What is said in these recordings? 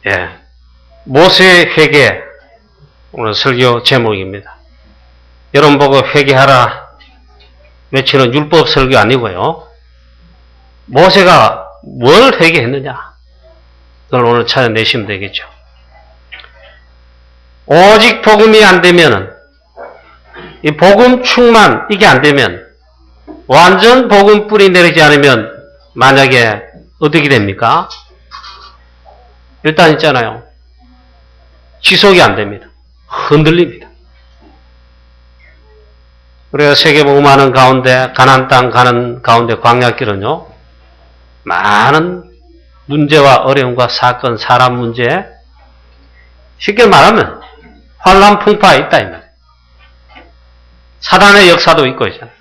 예, 모세의 회개, 오늘 설교 제목입니다. 여러분 보고 회개하라 외치는 율법 설교 아니고요. 모세가 뭘 회개했느냐, 그걸 오늘 찾아내시면 되겠죠. 오직 복음이 안 되면은, 이 복음 충만, 이게 안 되면, 완전 복음 뿌리 내리지 않으면, 만약에 어떻게 됩니까? 일단 있잖아요. 지속이 안 됩니다. 흔들립니다. 우리가 세계복음하는 가운데, 가나안 땅 가는 가운데 광야길은요, 많은 문제와 어려움과 사건, 사람 문제, 쉽게 말하면 환란 풍파가 있다 이 말이에요. 사단의 역사도 있고 있잖아요.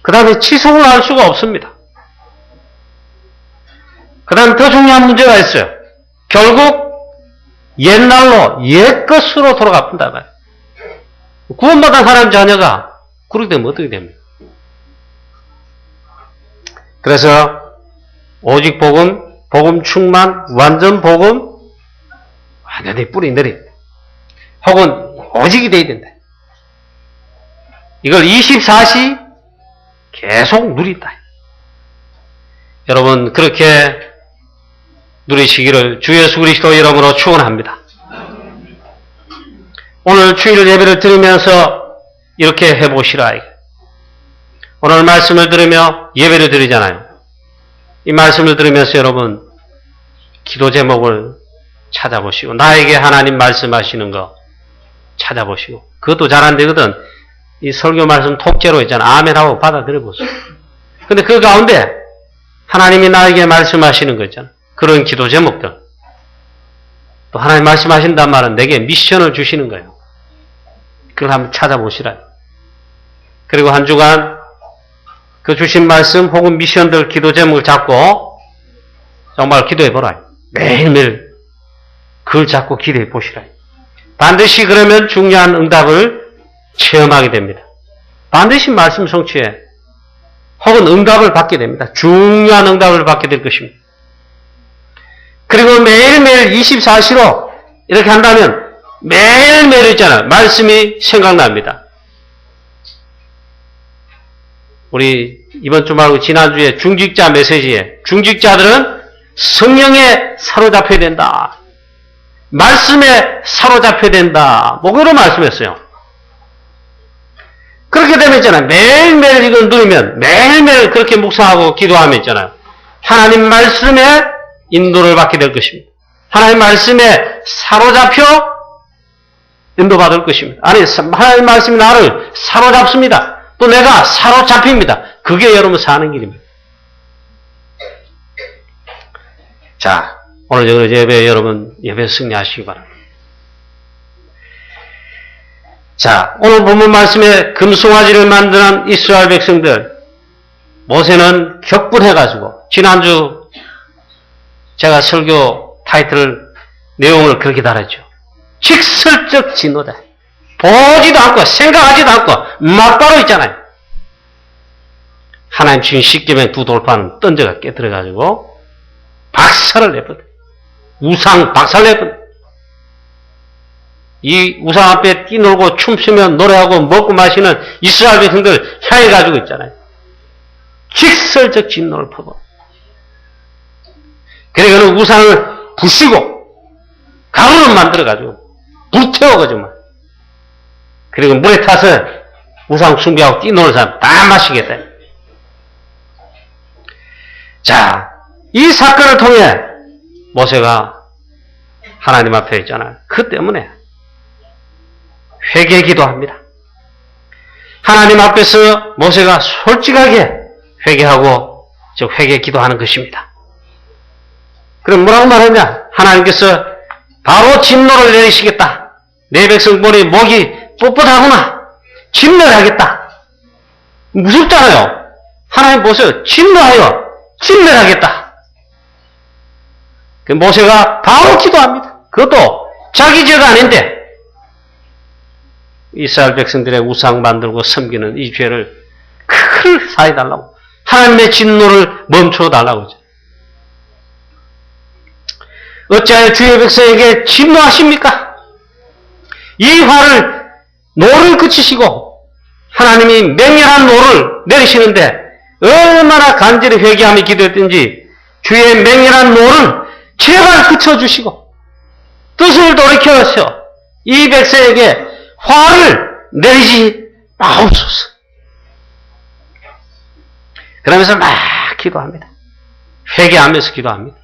그 다음에 지속을 할 수가 없습니다. 그 다음에 더 중요한 문제가 있어요. 결국 옛날로 옛것으로 돌아갑니다 말이에요. 구원받은 하나님 자녀가 그렇게 되면 어떻게 됩니까? 그래서 오직 복음, 복음 충만, 완전 복음, 완전히 뿌리 내립니다. 혹은 오직이 돼야 된다. 이걸 24시 계속 누린다. 여러분 그렇게 누리시기를 주 예수 그리스도 이름으로 축원합니다. 오늘 주일 예배를 드리면서 이렇게 해보시라. 오늘 말씀을 들으며 예배를 드리잖아요. 이 말씀을 들으면서 여러분 기도 제목을 찾아보시고 나에게 하나님 말씀하시는 거 찾아보시고, 그것도 잘 안 되거든. 이 설교 말씀 통째로 있잖아. 아멘하고 받아들여 보세요. 근데 그 가운데 하나님이 나에게 말씀하시는 거 있잖아. 그런 기도 제목들. 또 하나님 말씀하신단 말은 내게 미션을 주시는 거예요. 그걸 한번 찾아보시라. 그리고 한 주간 그 주신 말씀 혹은 미션들 기도 제목을 잡고 정말 기도해보라. 매일매일 그걸 잡고 기도해 보시라. 반드시 그러면 중요한 응답을 체험하게 됩니다. 반드시 말씀 성취에 혹은 응답을 받게 됩니다. 중요한 응답을 받게 될 것입니다. 그리고 매일매일 24시로 이렇게 한다면 매일매일 있잖아요. 말씀이 생각납니다. 우리 이번 주 말고 지난주에 중직자 메시지에 중직자들은 성령에 사로잡혀야 된다. 말씀에 사로잡혀야 된다. 뭐 그런 말씀했어요. 그렇게 되면 있잖아요. 매일매일 이걸 누리면 매일매일 그렇게 묵상하고 기도하면 있잖아요. 하나님 말씀에 인도를 받게 될 것입니다. 하나님 말씀에 사로잡혀 인도받을 것입니다. 아니, 하나님 말씀이 나를 사로잡습니다. 또 내가 사로잡힙니다. 그게 여러분 사는 길입니다. 자, 오늘 예배 여러분 예배 승리하시기 바랍니다. 자, 오늘 본문 말씀에 금송아지를 만드는 이스라엘 백성들, 모세는 격분해가지고 지난주 제가 설교 타이틀 내용을 그렇게 달았죠. 직설적 진노다. 보지도 않고 생각하지도 않고 막바로 있잖아요. 하나님 주신 십계명 두 돌판 던져가 깨뜨려가지고 박살을 내버려. 우상 박살 내버려. 이 우상 앞에 뛰놀고 춤추며 노래하고 먹고 마시는 이스라엘 백성들 향해가지고 있잖아요. 직설적 진노를 퍼버. 그래서 우상을 부시고 가루를 만들어가지고 불태워가지고 그리고 물에 타서 우상 숭배하고 뛰노는 사람 다 마시겠다. 자, 이 사건을 통해 모세가 하나님 앞에 있잖아요. 그 때문에 회개 기도합니다. 하나님 앞에서 모세가 솔직하게 회개하고 즉 회개 기도하는 것입니다. 그럼 뭐라고 말하냐? 하나님께서 바로 진노를 내리시겠다. 내 백성 보니 목이 뻣뻣하구나. 진노를 하겠다. 무섭잖아요. 하나님 보세요. 진노하여 진노를 하겠다. 그 모세가 바로 기도합니다. 그것도 자기 죄가 아닌데 이스라엘 백성들의 우상 만들고 섬기는 이 죄를 크게 어찌하여 주의 백성에게 진노하십니까? 이 화를 노를 그치시고 하나님이 맹렬한 노를 내리시는데 얼마나 간절히 회개하며 기도했든지 주의 맹렬한 노를 제발 그쳐주시고 뜻을 돌이켜서 이 백성에게 화를 내리지 마옵소서. 그러면서 막 기도합니다. 회개하면서 기도합니다.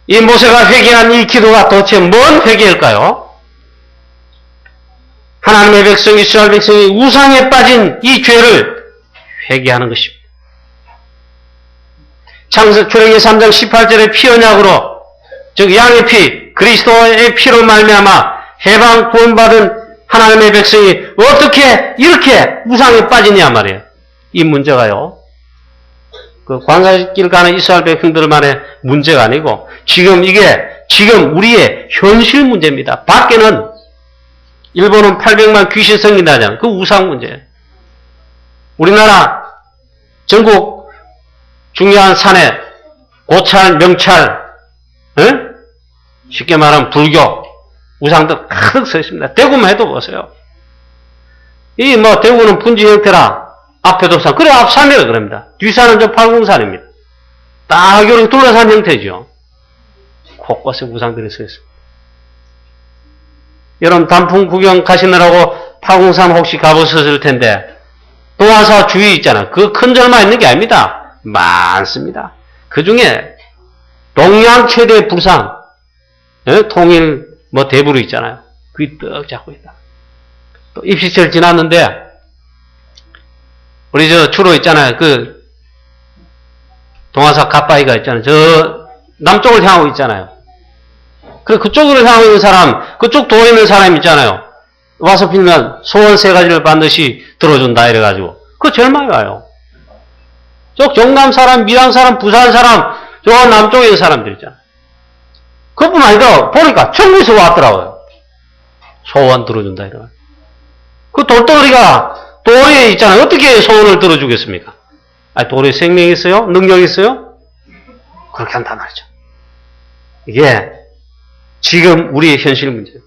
이 모세가 회개한 이 기도가 도대체 뭔 회개일까요? 하나님의 백성 이스라엘 백성이 우상에 빠진 이 죄를 회개하는 것입니다. 창세기 3장 18절의 피 언약으로, 즉 양의 피, 그리스도의 피로 말미암아 해방 구원받은 하나님의 백성이 어떻게 이렇게 우상에 빠지냐 말이에요. 이 문제가요. 그 광야길 가는 이스라엘 백성들만의 문제가 아니고 지금 우리의 현실 문제입니다. 밖에는 일본은 800만 귀신 생긴다 하잖아요. 그 우상 문제예요. 우리나라 전국 중요한 산에 고찰, 명찰, 쉽게 말하면 불교 우상들 가득 서 있습니다. 대구만 해도 보세요. 대구는 분지 형태라 앞에도 산, 그래 앞산이라 그럽니다. 뒷산은 저 팔공산입니다. 딱 이렇게 둘러싼 형태죠. 곳곳에 우상들이 서 있습니다. 여러분 단풍 구경 가시느라고 팔공산 혹시 가보셨을 텐데 동화사 주위 있잖아요. 그 큰 절만 있는 게 아닙니다. 많습니다. 그 중에 동양 최대 불상, 통일 대부로 있잖아요. 그게 떡 잡고 있다. 또 입시철 지났는데 우리 주로 있잖아요. 그 동화사 갓바위가 있잖아요. 저 남쪽을 향하고 있잖아요. 그래 그쪽으로 향하고 있는 사람, 그쪽 도에 있는 사람 있잖아요. 와서 빌면 소원 3가지를 반드시 들어준다 이래가지고 그거 제일 많이 와요. 저 경남 사람, 밀양 사람, 부산 사람, 저 남쪽에 있는 사람들 있잖아요. 그뿐 아니라 보니까 전국에서 왔더라고요. 소원 들어준다 이래가지고. 그 돌덩어리가 돌에 있잖아요. 어떻게 소원을 들어주겠습니까? 돌에 생명이 있어요? 능력이 있어요? 그렇게 한단 말이죠. 이게 지금 우리의 현실 문제예요.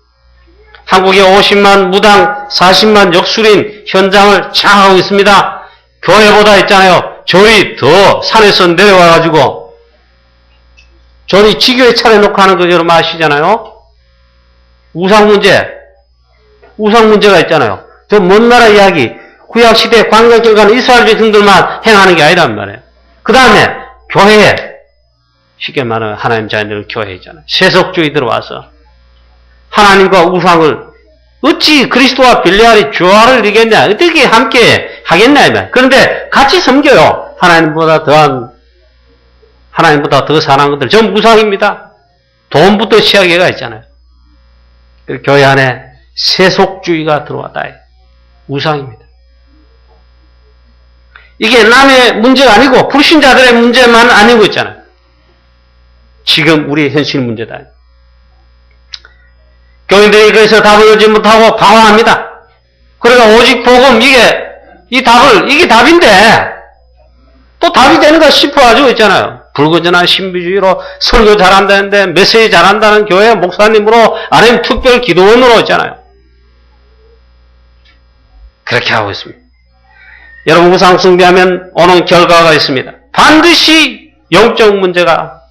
한국에 50만 무당, 40만 역술인 현장을 장악하고 있습니다. 교회보다 있잖아요. 절이 더 산에서 내려와가지고 절이 지교에 차려놓고 하는 거 여러분 아시잖아요. 우상 문제가 있잖아요. 저 먼 나라 이야기, 구약시대 광야길 가는 이스라엘 백성들만 행하는 게 아니란 말이에요. 그 다음에 교회에, 쉽게 말하면 하나님 자녀들 교회에 있잖아요. 세속주의 들어와서 하나님과 우상을 어찌 그리스도와 빌레알이 조화를 이루겠냐, 어떻게 함께 하겠냐 이 말. 그런데 같이 섬겨요. 하나님보다 더 사랑한 것들 전부 우상입니다. 돈부터 시작해가 있잖아요. 교회 안에 세속주의가 들어왔다. 우상입니다. 이게 남의 문제가 아니고 불신자들의 문제만 아니고 있잖아요. 지금 우리의 현실 문제다. 교인들이 그래서 답을 얻지 못하고 방황합니다. 그러니까 오직 복음, 이게 답인데 또 답이 되는가 싶어가지고 있잖아요. 불건전한 신비주의로 설교 잘한다는데 메시지 잘한다는 교회 목사님으로 아니면 특별 기도원으로 있잖아요. 그렇게 하고 있습니다. 여러분 우상 숭배하면 오는 결과가 있습니다. 반드시 영적 문제가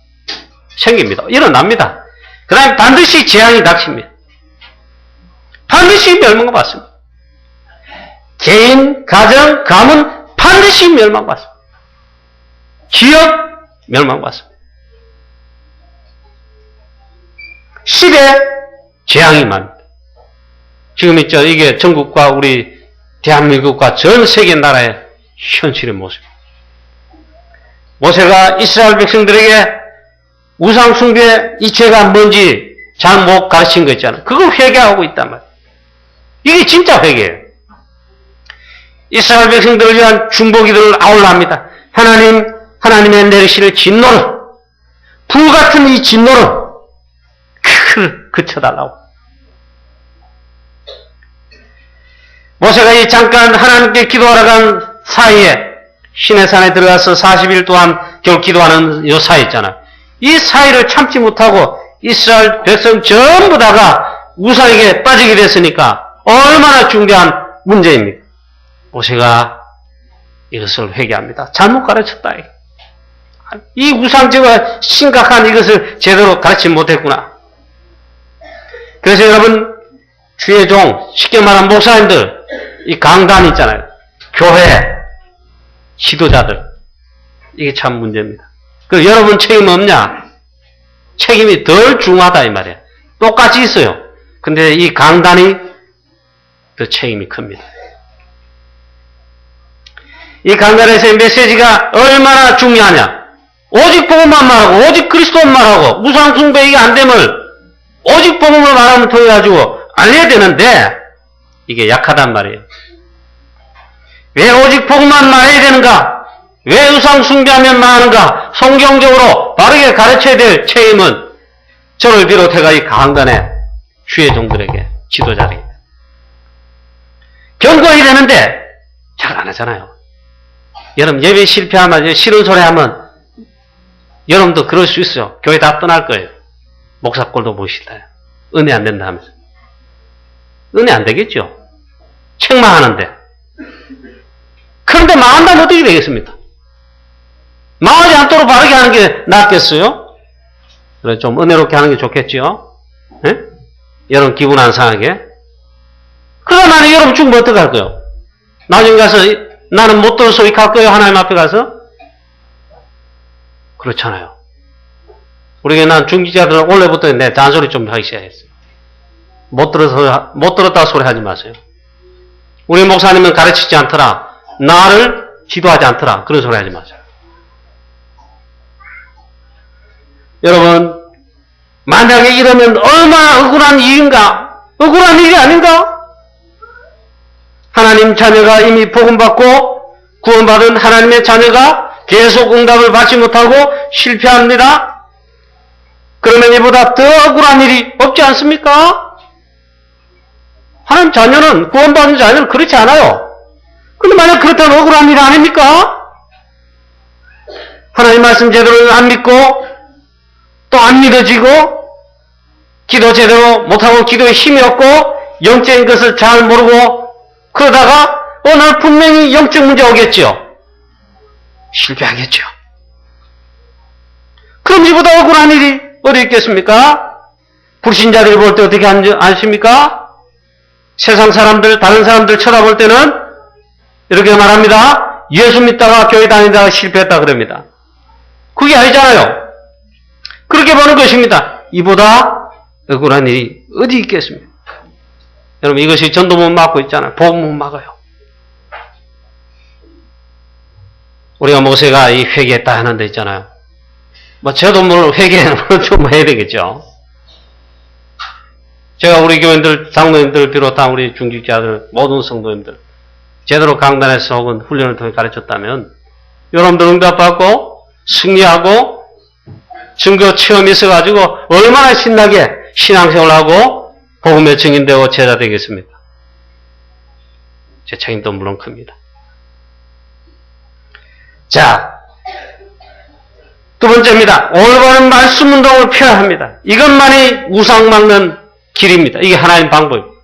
생깁니다. 일어납니다. 그 다음에 반드시 재앙이 닥칩니다. 반드시 멸망받습니다. 개인, 가정, 가문 반드시 멸망받습니다. 기업 멸망받습니다. 시대 재앙이 많습니다. 지금 있죠. 이게 전국과 우리 대한민국과 전 세계 나라의 현실의 모습입니다. 모세가 이스라엘 백성들에게 우상 숭배 이 죄가 뭔지 잘 못 가르친 거 있잖아요. 그걸 회개하고 있단 말이에요. 이게 진짜 회개예요. 이스라엘 백성들을 위한 중보기도를 아울러합니다. 하나님의 내리실 진노를, 불같은 이 진노를 그쳐달라고. 모세가 잠깐 하나님께 기도하러 간 사이에 시내산에 들어가서 40일 동안 겨울 기도하는 요 사이 있잖아요. 이 사이를 참지 못하고 이스라엘 백성 전부 다가 우상에게 빠지게 됐으니까 얼마나 중대한 문제입니까? 모세가 이것을 회개합니다. 잘못 가르쳤다. 이 우상제가 심각한 이것을 제대로 가르치지 못했구나. 그래서 여러분, 주의 종, 쉽게 말하면 목사님들, 이 강단 있잖아요. 교회, 지도자들. 이게 참 문제입니다. 그 여러분 책임 없냐? 책임이 덜 중하다 이 말이에요. 똑같이 있어요. 근데 이 강단이 더 책임이 큽니다. 이 강단에서의 메시지가 얼마나 중요하냐? 오직 복음만 말하고 오직 그리스도만 말하고 우상 숭배 이게 안 됨을 오직 복음을 말하면 통해 가지고 알려야 되는데 이게 약하단 말이에요. 왜 오직 복음만 말해야 되는가? 왜 우상 숭배하면 말하는가? 성경적으로 바르게 가르쳐야 될 책임은 저를 비롯해가 이 강단의 주의 종들에게 지도자들에게 경고해야 되는데 잘 안 하잖아요. 여러분 예배 실패하면 싫은 소리 하면 여러분도 그럴 수 있어요. 교회 다 떠날 거예요. 목사 꼴도 보기 싫다. 은혜 안 된다 하면서. 은혜 안 되겠죠. 책만 하는데. 그런데 망한다면 어떻게 되겠습니까? 망하지 않도록 바르게 하는 게 낫겠어요? 그래 좀 은혜롭게 하는 게 좋겠죠? 네? 여러분 기분 안 상하게. 그러다 나는 여러분 죽으면 어떡할 거예요? 나중에 가서 나는 못 들은 소리 갈 거예요? 하나님 앞에 가서? 그렇잖아요. 우리가 난 중직자들은 원래부터 내 잔소리 좀 하기 시작했어요. 못 들었다 소리 하지 마세요. 우리 목사님은 가르치지 않더라. 나를 지도하지 않더라. 그런 소리 하지 마세요. 여러분, 만약에 이러면 얼마나 억울한 일인가? 억울한 일이 아닌가? 하나님 자녀가 이미 복음받고 구원받은 하나님의 자녀가 계속 응답을 받지 못하고 실패합니다. 그러면 이보다 더 억울한 일이 없지 않습니까? 하나님 자녀는 구원받은 자녀는 그렇지 않아요. 근데 만약 그렇다면 억울한 일 아닙니까? 하나님 말씀 제대로 안 믿고 또 안 믿어지고 기도 제대로 못하고 기도에 힘이 없고 영적인 것을 잘 모르고 그러다가 어느 날 분명히 영적 문제 오겠죠. 실패하겠죠. 그럼 이보다 억울한 일이 어디 있겠습니까? 불신자들이 볼 때 어떻게 아십니까? 세상 사람들, 다른 사람들 쳐다볼 때는 이렇게 말합니다. 예수 믿다가 교회 다니다가 실패했다 그럽니다. 그게 아니잖아요. 그렇게 보는 것입니다. 이보다 억울한 일이 어디 있겠습니까? 여러분 이것이 전도 못 막고 있잖아요. 복음 못 막아요. 우리가 모세가 이 회개했다 하는 데 있잖아요. 뭐 저도 뭘 회개는 좀 해야 되겠죠. 제가 우리 교인들, 장로님들 비롯한 우리 중직자들, 모든 성도님들 제대로 강단에서 혹은 훈련을 통해 가르쳤다면 여러분들 응답받고 승리하고 증거 체험이 있어가지고 얼마나 신나게 신앙생활하고 복음의 증인되고 제자 되겠습니까? 제 책임도 물론 큽니다. 자, 두 번째입니다. 올바른 말씀 운동을 표현합니다. 이것만이 우상 막는 길입니다. 이게 하나님 방법입니다.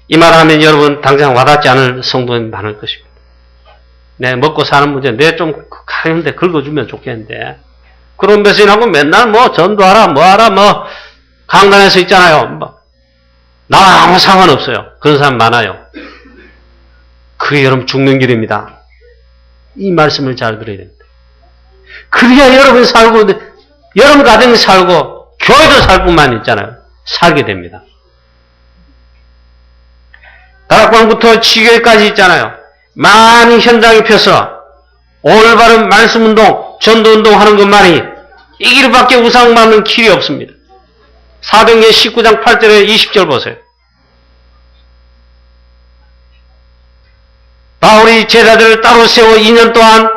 이 말 하면 여러분 당장 와닿지 않을 성도는 많을 것입니다. 내 먹고 사는 문제, 내 좀 가는데 긁어주면 좋겠는데. 그런 메시지하고 맨날 뭐 전도하라, 뭐 하라, 뭐 강단에서 있잖아요. 뭐. 나와 아무 상관없어요. 그런 사람 많아요. 그게 여러분 죽는 길입니다. 이 말씀을 잘 들어야 됩니다. 그래야 여러분이 살고, 여러분 가정이 살고, 교회도 살 뿐만 있잖아요. 살게 됩니다. 다락방부터 지교회까지 있잖아요. 많이 현장에 펴서 올바른 말씀운동, 전도운동 하는 것만이 이 길밖에 우상받는 길이 없습니다. 사도행전 19장 8절에 20절 보세요. 바울이 제자들을 따로 세워 2년 동안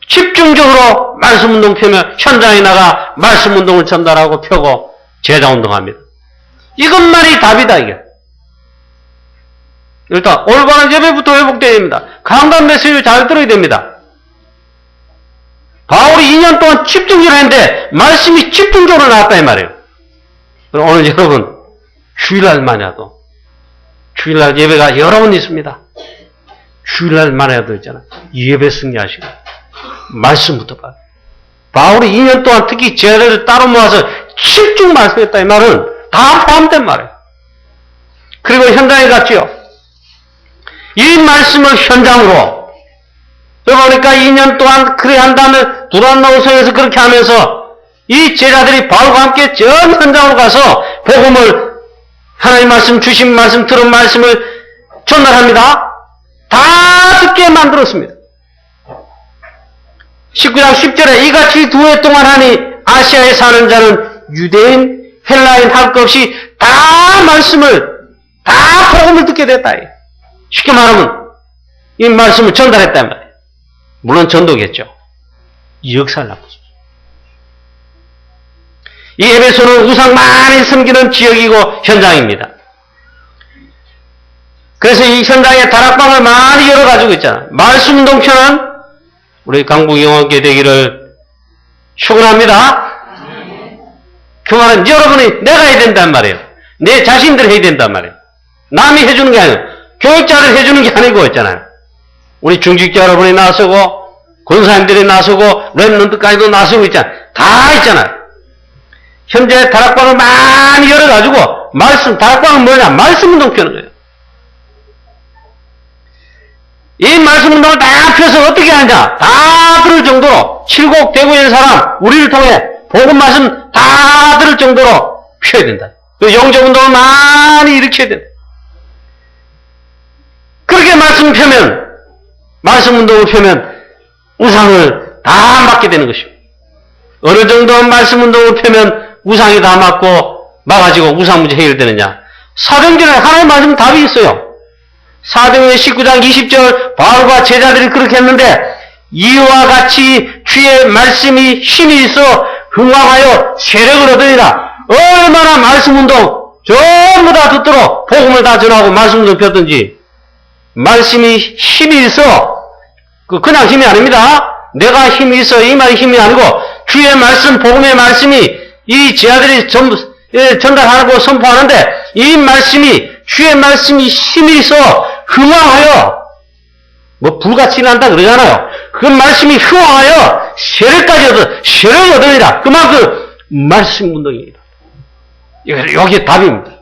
집중적으로 말씀운동 펴며 현장에 나가 말씀운동을 전달하고 펴고 제자운동합니다. 이것만이 답이다 이게. 일단 올바른 예배부터 회복되어야 됩니다. 강단 메시지를 잘 들어야 됩니다. 바울이 2년 동안 집중적으로 했는데 말씀이 집중적으로 나왔다 이 말이에요. 그럼 오늘 여러분 주일날만이라도 주일날 예배가 여러 번 있습니다. 주일날만이라도 있잖아. 예배 승리하시고 말씀부터 봐요. 바울이 2년 동안 특히 제자들을 따로 모아서 집중 말씀했다 이 말은 다 포함된 말이에요. 그리고 현장에 갔지요. 이 말씀을 현장으로 그러니까 2년 동안 그래 한 다음에 두란노성에서 그렇게 하면서 이 제자들이 바울과 함께 전 현장으로 가서 복음을 하나님 말씀 주신 말씀 들은 말씀을 전달합니다. 다 듣게 만들었습니다. 19장 10절에 이같이 2해 동안 하니 아시아에 사는 자는 유대인 헬라인 할 것 없이 다 말씀을 다 복음을 듣게 됐다. 쉽게 말하면 이 말씀을 전달했단 말이에요. 물론 전도겠죠. 역사를 나눴습니다. 이 에베소는 우상 많이 섬기는 지역이고 현장입니다. 그래서 이 현장에 다락방을 많이 열어가지고 있잖아요. 말씀운동편은 우리 강북영어교회 되기를 축원합니다. 그 말은 여러분이 내가 해야 된단 말이에요. 내 자신들 해야 된단 말이에요. 남이 해주는 게 아니에요. 교육자를 해주는 게 아니고 있잖아요. 우리 중직자 여러분이 나서고 권사님들이 나서고 랩런트까지도 나서고 있잖아요. 다 있잖아요. 현재 다락방을 많이 열어가지고 다락방은 뭐냐? 말씀운동 펴는 거예요. 이 말씀운동을 다 펴서 어떻게 하느냐? 다 들을 정도로 칠곡 대구에 있는 사람 우리를 통해 복음 말씀 다 들을 정도로 펴야 된다. 그 영접운동을 많이 일으켜야 된다. 그렇게 말씀운동을 펴면 우상을 다 막게 되는 것입니다. 어느 정도 말씀운동을 펴면 우상이 다 막아지고 우상 문제 해결되느냐? 사도행전에 하나의 말씀 답이 있어요. 사도행전 19장 20절 바울과 제자들이 그렇게 했는데 이와 같이 주의 말씀이 힘이 있어 흥왕하여 세력을 얻으리라. 얼마나 말씀운동 전부 다 듣도록 복음을 다 전하고 말씀운동 폈든지 말씀이 힘이 있어 그냥 힘이 아닙니다. 내가 힘이 있어 이 말이 힘이 아니고 주의 말씀 복음의 말씀이 이 제자들이 전달하고 선포하는데 이 말씀이 주의 말씀이 힘이 있어 흥왕하여 불같이 난다 그러잖아요. 그 말씀이 흥왕하여 세력을 얻으리라. 그만큼 말씀 운동입니다. 여기에 답입니다.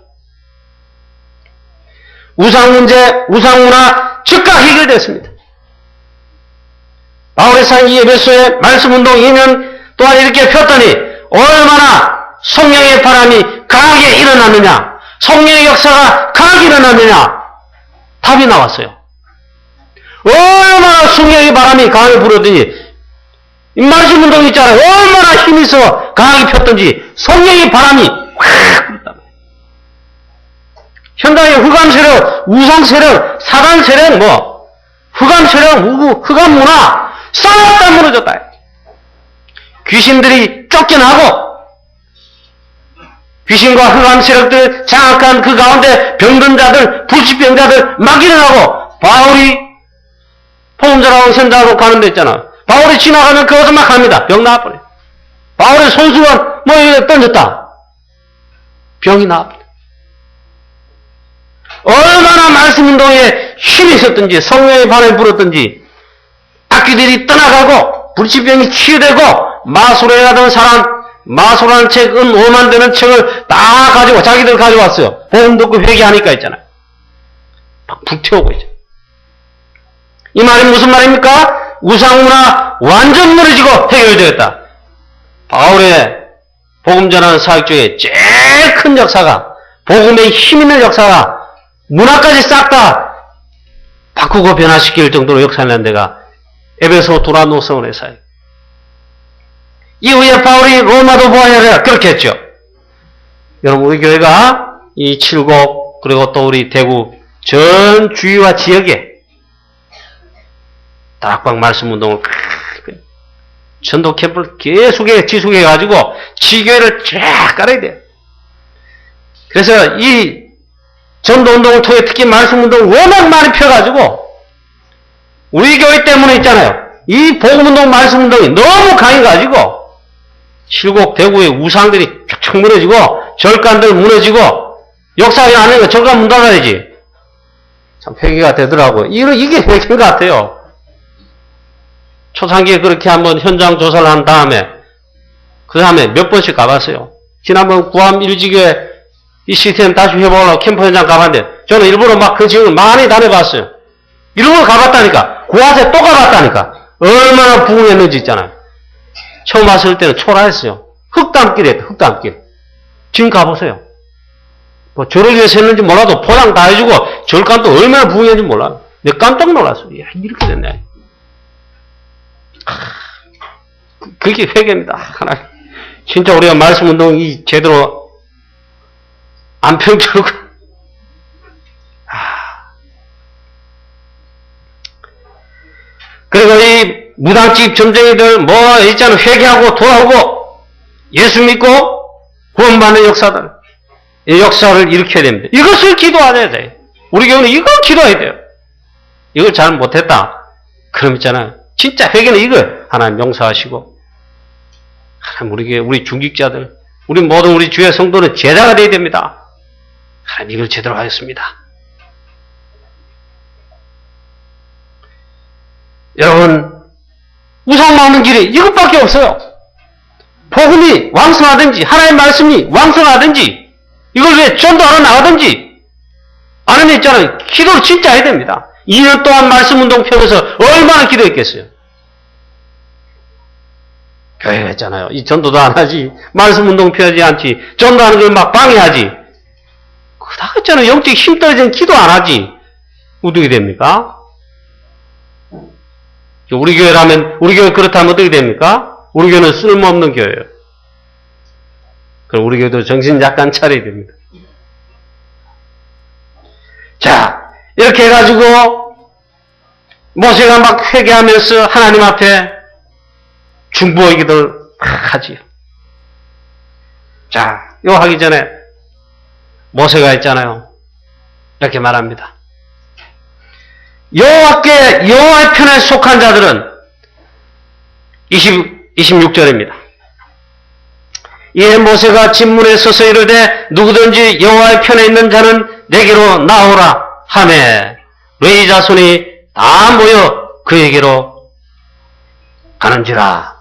우상 문제, 우상 문화 즉각 해결됐습니다. 바울의 이 에베소의 말씀 운동 2년 동안 이렇게 폈더니 얼마나 성령의 바람이 강하게 일어났느냐, 성령의 역사가 강하게 일어났느냐, 답이 나왔어요. 얼마나 성령의 바람이 강하게 불었더니 이 말씀 운동 있잖아요. 얼마나 힘이 있어 강하게 폈든지 성령의 바람이 확 불었다. 현장의 흑암 세력, 우상 세력, 사단 세력, 흑암 세력, 흑암 문화 싹 다 무너졌다. 귀신들이 쫓겨나고 귀신과 흑암 세력들 장악한 그 가운데 병든 자들, 불치병자들 막 일어나고 바울이 포음자라고 현장으로 가는 데 있잖아. 바울이 지나가면 그것을 막 합니다. 병 나와버려. 바울의 손수건 이거 던졌다. 병이 나와버려. 얼마나 말씀운동에 힘이 있었든지 성령의 바람이 불었든지 악귀들이 떠나가고 불치병이 치유되고 마술에 가던 사람 마술하는 책은 5만 되는 책을 다 가지고 자기들 가져왔어요. 복음 듣고 회개하니까 있잖아요. 막 불태우고 있죠. 이 말이 무슨 말입니까? 우상문화 완전 무너지고 해결되었다. 바울의 복음 전하는 사역 중에 제일 큰 역사가 복음의 힘 있는 역사가 문화까지 싹 다 바꾸고 변화시킬 정도로 역사를 낸 데가 에베소 두란노성의 사역. 이후에 바울이 로마도 보아야 되라 그렇게 했죠. 여러분 우리 교회가 이 칠곡 그리고 또 우리 대구 전 주위와 지역에 다락방 말씀운동을 전도 캠프를 계속해 지속해가지고 지교회를 쫙 깔아야 돼요. 그래서 이 전도운동을 통해 특히 말씀운동을 워낙 많이 펴가지고 우리 교회 때문에 있잖아요. 이 복음운동, 말씀운동이 너무 강해가지고 칠곡 대구의 우상들이 쫙쫙 무너지고 절간들 무너지고 역사에 안 하니까 절간 문 닫아야지. 참 회개가 되더라고요. 이게 회개인 것 같아요. 초창기에 그렇게 한번 현장 조사를 한 다음에 그 다음에 몇 번씩 가봤어요. 지난번 구암 일직에 이 시스템 다시 해보려고 캠프 현장 가봤는데 저는 일부러 막 그 지역을 많이 다녀봤어요. 일부러 가봤다니까. 구화세 또 가봤다니까. 얼마나 부흥했는지 있잖아요. 처음 왔을 때는 초라했어요. 흑담길이에요. 흑담길. 지금 가보세요. 뭐 저를 위해서 했는지 몰라도 포장 다 해주고 절간도 얼마나 부흥했는지 몰라요. 내가 깜짝 놀랐어요. 야, 이렇게 됐네. 그게 회개입니다. 하나님. 진짜 우리가 말씀 운동이 제대로 안 펼쳐고 그리고 이 무당집 점쟁이들 뭐 있잖아. 회개하고 돌아오고 예수 믿고 구원받는 역사들, 이 역사를 일으켜야 됩니다. 이것을 기도해야 돼요. 우리 교회는 이걸 기도해야 돼요. 이걸 잘 못했다. 그럼 있잖아요. 진짜 회개는 이걸 하나님 용서하시고 하나님 우리 교회 우리 중직자들 우리 모든 우리 주의 성도는 제자가 되어야 됩니다. 하나님 이걸 제대로 하였습니다. 여러분 우상 막는 길이 이것밖에 없어요. 복음이 왕성하든지 하나님의 말씀이 왕성하든지 이걸 위해 전도하러 나가든지 안 하면 있잖아요. 기도를 진짜 해야 됩니다. 2년 동안 말씀운동 펴면서 얼마나 기도했겠어요. 교회가 했잖아요. 이 전도도 안 하지 말씀운동 펴지 않지 전도하는 걸 막 방해하지 다 했잖아요. 영적 힘 떨어지는 기도 안 하지 어떻게 됩니까? 우리 교회라면 우리 교회 그렇다면 어떻게 됩니까? 우리 교회는 쓸모없는 교회예요. 그럼 우리 교회도 정신 약간 차려야 됩니다. 자, 이렇게 해가지고 모세가 막 회개하면서 하나님 앞에 중보의 기도를 막 하지요. 자, 이거 하기 전에 모세가 있잖아요. 이렇게 말합니다. 여호와께 여호와의 편에 속한 자들은 26절입니다. 이에 모세가 진문에 서서 이르되 누구든지 여호와의 편에 있는 자는 내게로 나오라 하매 레위 자손이 다 모여 그에게로 가는지라.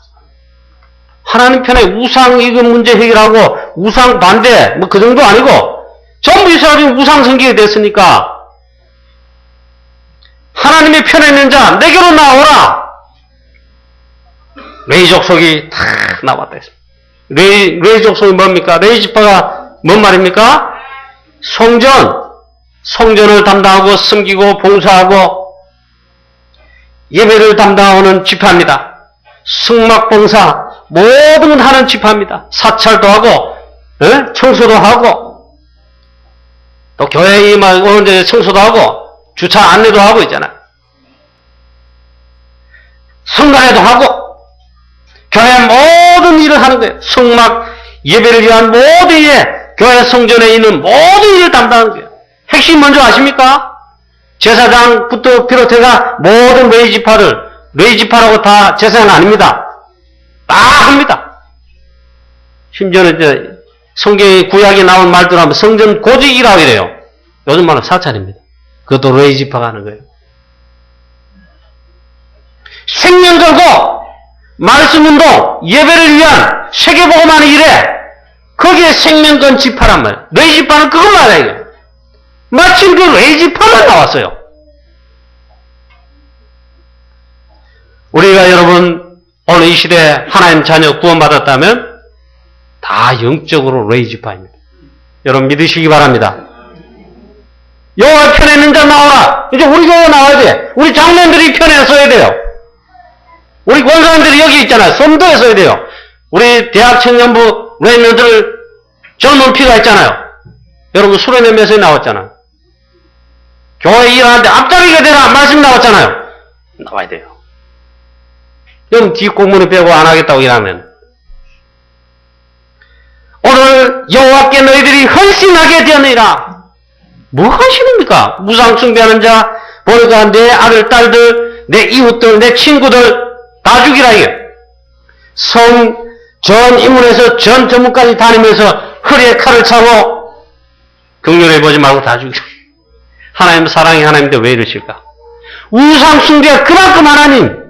하나님 편에 우상 이거 문제 해결하고 우상 반대 뭐 그 정도 아니고 전부 이스라엘이 우상 성기가 됐으니까 하나님의 편에 있는 자 내게로 나오라. 레위 족속이 다 나왔다 했습니다. 레위 족속이 뭡니까? 레위 지파가 뭔 말입니까? 성전을 담당하고 섬기고 봉사하고 예배를 담당하는 지파입니다. 승막봉사 모든 걸 하는 지파입니다. 사찰도 하고 청소도 하고 또 교회에 오는 데 청소도 하고 주차 안내도 하고 있잖아요. 성가대도 하고 교회 모든 일을 하는 거예요. 성막 예배를 위한 모든 일, 교회 성전에 있는 모든 일을 담당하는 거예요. 핵심 먼저 아십니까? 제사장부터 비롯해가 모든 레위 지파라고 다 제사장 아닙니다. 다 합니다. 심지어는 이제 성경의 구약에 나온 말들 하면 성전 고직이라고 이래요. 요즘 말은 사찰입니다. 그것도 레위 지파가 하는 거예요. 생명 걸고 말씀운동 예배를 위한 세계복음하는 일에 거기에 생명 건 지파란 말이에요. 레위 지파는 그걸 말해요. 마침 그 레위 지파가 나왔어요. 우리가 여러분 오늘 이 시대에 하나님 자녀 구원받았다면 다 영적으로 레위 지파입니다. 여러분 믿으시기 바랍니다. 여호와 편에 있는 자 나오라. 이제 우리 교회 나와야 돼. 우리 장로님들이 편에 서야 돼요. 우리 권사님들이 여기 있잖아요. 섬도에 서야 돼요. 우리 대학 청년부 레이너들 젊은 피가 있잖아요. 여러분 수련회 메시지 나왔잖아요. 교회 일하는데 앞자리가 되라 말씀 나왔잖아요. 나와야 돼요. 여러분 뒷공문을 빼고 안 하겠다고 일하면 오늘 여호와께 너희들이 헌신하게 되었느니라. 뭐 하시는입니까? 무상 숭배하는 자 보니까 내 아들 딸들 내 이웃들 내 친구들 다 죽이라. 전 인문에서 전 전문까지 다니면서 허리에 칼을 차고 긍휼히 보지 말고 다 죽이라. 하나님 사랑이 하나님인데 왜 이러실까? 우상 숭배가 그만큼 하나님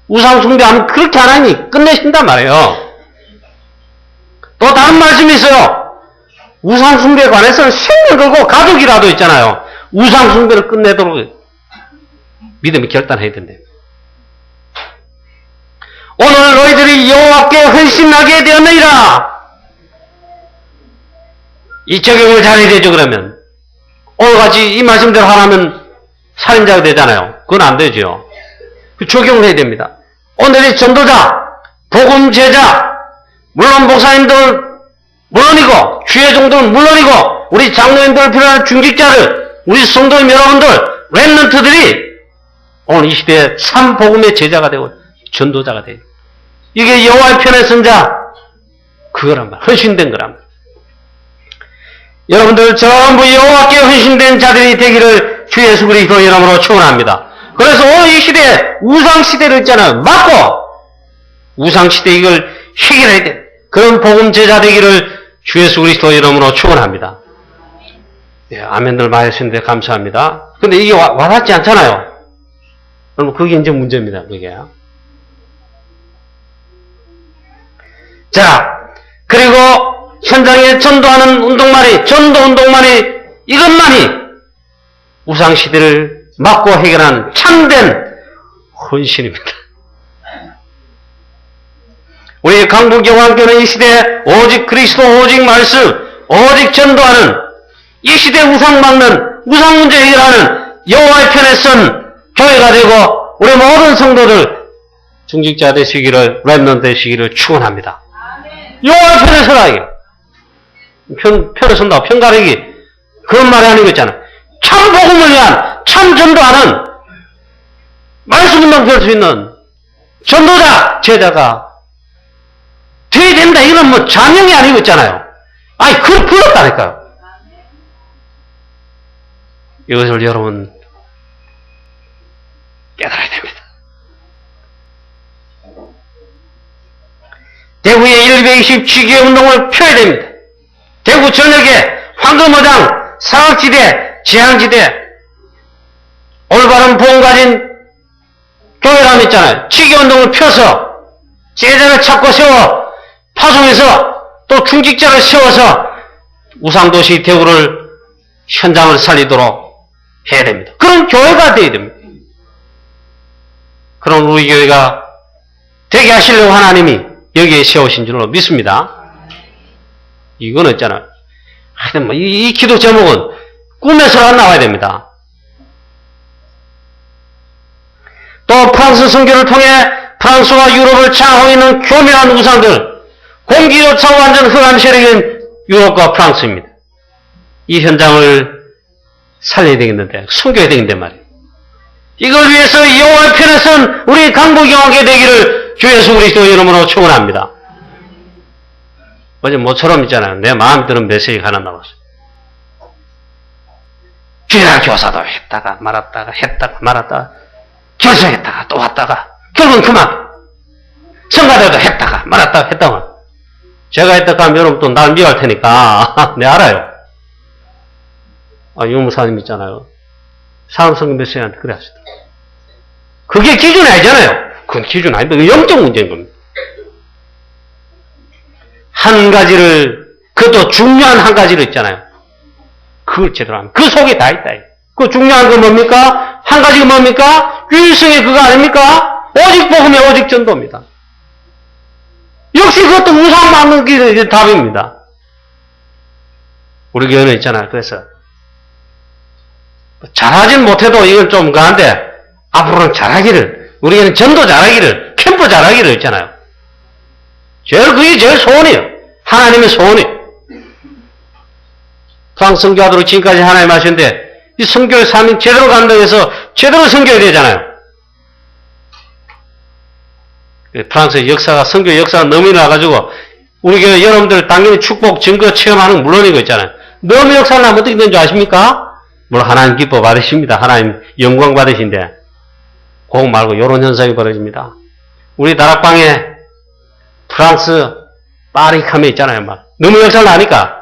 우상 숭배하면 그렇게 하나님이 끝내신단 말이에요. 또 다른 말씀이 있어요. 우상 숭배에 관해서는 생명 걸고 가족이라도 있잖아요. 우상 숭배를 끝내도록 믿음이 결단해야 된대. 오늘 너희들이 여호와께 헌신하게 되었느니라. 이 적용을 잘해야 되죠. 그러면 오늘같이 이 말씀대로 하라면 살인자가 되잖아요. 그건 안 되죠. 적용을 해야 됩니다. 오늘의 전도자, 복음 제자, 물론 목사님들 물론이고 주의 종들은 물론이고 우리 장로님들 필요한 중직자들, 우리 성도님 여러분들, 렘넌트들이 오늘 이 시대에 참 복음의 제자가 되고 전도자가 돼요. 이게 여호와의 편에 선 자, 그거란 말, 헌신된 거란 말. 여러분들 전부 여호와께 헌신된 자들이 되기를 주 예수 그리스도 이름으로 축원합니다. 그래서 오늘 이 시대에 우상 시대를 있잖아요. 맞고 우상 시대 이걸 해결해야 돼. 그런 복음 제자 되기를 주 예수 그리스도 이름으로 축원합니다. 예, 아멘들 많이 하시는데 감사합니다. 근데 이게 와닿지 않잖아요. 그럼 그게 이제 문제입니다. 그게. 자, 그리고 현장에 전도하는 운동만이, 전도 운동만이, 이것만이 우상시대를 막고 해결하는 참된 헌신입니다. 우리 강북영화교회는 이 시대에 오직 그리스도, 오직 말씀, 오직 전도하는 이 시대 우상 막는, 우상 문제 해결하는 여호와의 편에 선 교회가 되고 우리 모든 성도들 중직자 되시기를, 렘넌트 되시기를 축원합니다. 여호와의 편에 서라. 이게. 편에 선다고 편가르기 그런 말이 아닌 거 있잖아. 참 복음을 위한 참 전도하는 말씀 운동 펼 수 있는 전도자 제자가 돼야 된다. 이건 뭐 자명이 아니고 있잖아요. 아니 그걸 불렀다니까요. 이것을 여러분 깨달아야 됩니다. 대구의 1227개 운동을 펴야 됩니다. 대구 전역에 황금어장, 사각지대, 지향지대, 올바른 복음 가진 교회라면 있잖아요. 치기운동을 펴서 제자를 찾고 세워 파송해서 또 중직자를 세워서 우상도시 대구를 현장을 살리도록 해야 됩니다. 그런 교회가 되어야 됩니다. 그런 우리 교회가 되게 하시려고 하나님이 여기에 세우신 줄로 믿습니다. 이거는 있잖아요. 하여튼 뭐 이 기도 제목은 꿈에서 안 나와야 됩니다. 또 프랑스 선교를 통해 프랑스와 유럽을 장악하고 있는 교묘한 우상들, 공기조차 완전 흑암 세력인 유럽과 프랑스입니다. 이 현장을 살려야 되겠는데, 숨겨야 되겠는데 말이에요. 이걸 위해서 여호와의 편에 선 우리 강북영화교회 되기를 주 예수 그리스도 이름으로 축원합니다. 어제 모처럼 있잖아요. 내 마음에 드는 메시지가 하나 나왔어요. 귀라 교사도 했다가 말았다가 했다가 말았다가 결석했다가 또 왔다가 결국은 그만. 성가대도 했다가 말았다가 했다가. 제가 했다가 하면 여러분 또 날 미워할 테니까 네 알아요. 유무사님 있잖아요. 사암성경 메시지한테 그래 하시더라고요. 그게 기준이 아니잖아요. 그건 기준 아닌데 영적 문제인 겁니다. 한 가지를, 그것도 중요한 한 가지를 있잖아요. 그걸 제대로 하면 그 속에 다 있다. 그 중요한 건 뭡니까? 한 가지가 뭡니까? 유일성의 그거 아닙니까? 오직 복음이 오직 전도입니다. 역시 그것도 우상 막는 게 답입니다. 우리 교회는 있잖아요. 그래서 잘하진 못해도 이건 좀 가는데 앞으로는 잘하기를, 우리는 전도 잘하기를, 캠프 잘하기를 있잖아요. 그게 제일 소원이에요. 하나님의 소원이에요. 프랑스 선교하도록 지금까지 하나님 하셨는데 이 선교의 삶이 제대로 간다고 해서 제대로 선교해야 되잖아요. 프랑스의 역사가, 선교의 역사가 너무 일어나가지고 우리 교회 여러분들 당연히 축복, 증거 체험하는 건 물론인 거 있잖아요. 너무 역사를 하면 어떻게 되는 줄 아십니까? 물론 하나님 기뻐 받으십니다. 하나님 영광 받으신데 그거 말고 이런 현상이 벌어집니다. 우리 다락방에 프랑스 파리 카메 있잖아요. 막. 너무 역사를 아니까